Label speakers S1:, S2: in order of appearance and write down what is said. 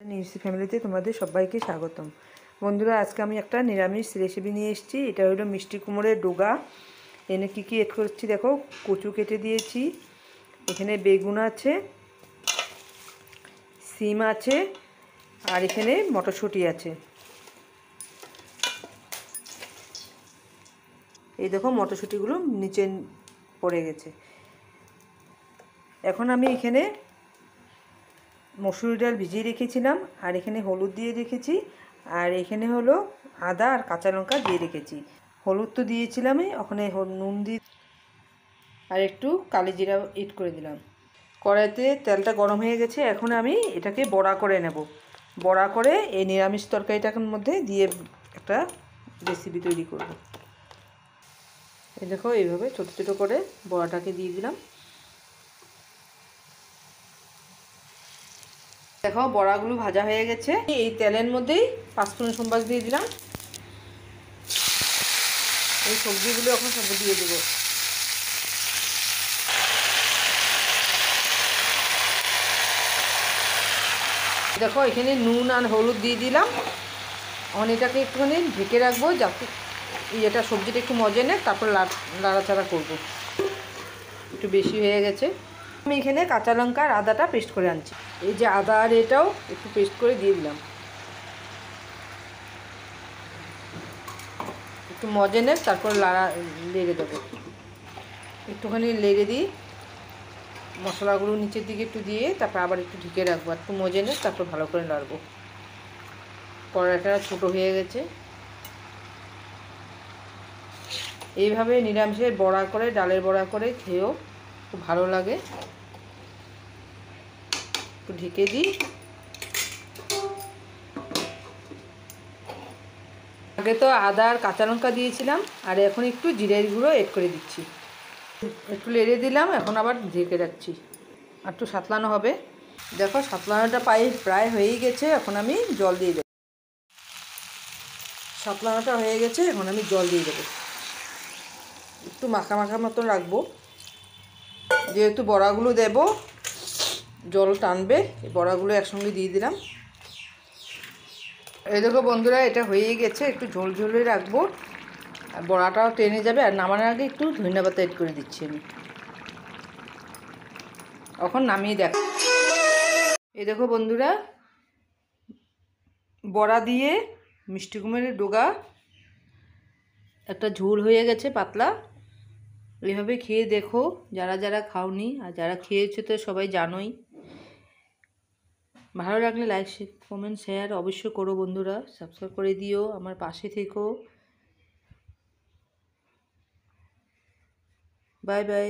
S1: নিউসি ফ্যামিলিতে তোমাদের সবাইকে স্বাগতম। বন্ধুরা, আজকে আমি একটা নিরামিষ রেসিপি নিয়ে এসেছি। এটা হলো মিষ্টি কুমড়োর ডোগা। এনে কী কী এড করছি দেখো। কচু কেটে দিয়েছি, এখানে বেগুন আছে, সিম আছে, আর এখানে মটরশুঁটি আছে। এই দেখো মটরশুঁটিগুলো নিচে পড়ে গেছে। এখন আমি এখানে মসুর ডাল ভিজিয়ে রেখেছিলাম, আর এখানে হলুদ দিয়ে রেখেছি, আর এখানে হলো আদা আর কাঁচা লঙ্কা দিয়ে রেখেছি। হলুদ তো দিয়েছিলামই, ওখানে নুন দিয়ে আর একটু কালি জিরা এড করে দিলাম। কড়াইতে তেলটা গরম হয়ে গেছে, এখন আমি এটাকে বড়া করে নেব। বড়া করে এই নিরামিষ তরকারিটার মধ্যে দিয়ে একটা রেসিপি তৈরি করব। এই দেখো এইভাবে ছোটো ছোটো করে বড়াটাকে দিয়ে দিলাম। দেখো বড়াগুলো ভাজা হয়ে গেছে। এই তেলের মধ্যেই পাঁচফোড়ন সম্বাস দিয়ে দিলাম। এই সবজিগুলো এখন সব দিয়ে দেবো। দেখো এখানে নুন আর হলুদ দিয়ে দিলাম। এখন এটাকে একটুখানি ঢেকে রাখবো যাতে এটা সবজিটা একটু মজে নেয়, তারপর নাড়াচাড়া করবো। একটু বেশি হয়ে গেছে। আমি এখানে কাঁচা লঙ্কা আর আদাটা পেস্ট করে আনছি। এই যে আদা আর এটাও একটু পেস্ট করে দিয়ে দিলাম। একটু মজে নেয়, তারপর লেড়ে দেবো। একটুখানি লেড়ে দিই, মশলাগুলো নিচের দিকে একটু দিয়ে তারপর আবার একটু ঢেকে রাখবো। একটু মজে নেয়, তারপর ভালো করে নাড়বো। কড়াইটা ছোটো হয়ে গেছে। এইভাবে নিরামিষের বড়া করে, ডালের বড়া করে খেয়েও খুব ভালো লাগে। একটু ঢেকে দিই। আগে তো আদা আর কাঁচা লঙ্কা দিয়েছিলাম, আর এখন একটু জিরের গুঁড়ো এড করে দিচ্ছি। একটু লেড়ে দিলাম, এখন আবার ঢেকে রাখছি। আর একটু সাঁতলানো হবে। দেখো সাঁতলানোটা প্রায় হয়েই গেছে। এখন আমি জল দিয়ে দেবো। সাঁতলানোটা হয়ে গেছে, এখন আমি জল দিয়ে দেবো। একটু মাখা মাখা মতো রাখবো, যেহেতু বড়াগুলো দেব জল টানবে। এই বড়াগুলো একসঙ্গে দিয়ে দিলাম। এই দেখো বন্ধুরা, এটা হয়েই গেছে। একটু ঝোল ঝোলে রাখবো, আর বড়াটাও টেনে যাবে। আর নামানোর আগে একটু ধনিয়া পাতা এড করে দিচ্ছি আমি। এখন নামিয়ে দেখ। এই দেখো বন্ধুরা, বড়া দিয়ে মিষ্টি কুমড়োর ডোগা একটা ঝোল হয়ে গেছে পাতলা। এইভাবে খেয়ে দেখো, যারা যারা খাওনি, আর যারা খেয়েছে তো সবাই জানোই। ভালো লাগলে লাইক কমেন্ট শেয়ার অবশ্যই করো বন্ধুরা। সাবস্ক্রাইব করে দিও, আমার পাশে থেকো। Bye bye.